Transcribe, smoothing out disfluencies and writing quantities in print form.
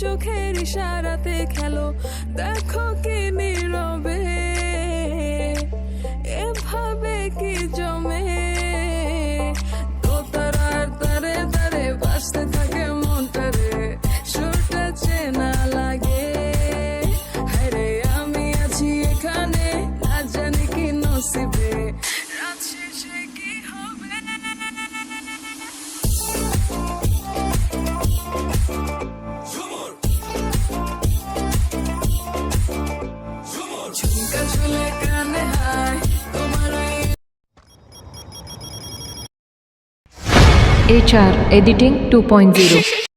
চোখের ইশারাতে খেলো, দেখো কি নীরবে এভাবে কি জমে। দোতারার তারে তারে বাজতে থাকে মনটারে, সুরটা চেনা লাগে। হায়রে আমি আছি এখানে, না জানি কি নসিবে, রাত শেষে কি হবে। ঝুমকা ঝুলে কানে হায় তোমার HR Editing 2.0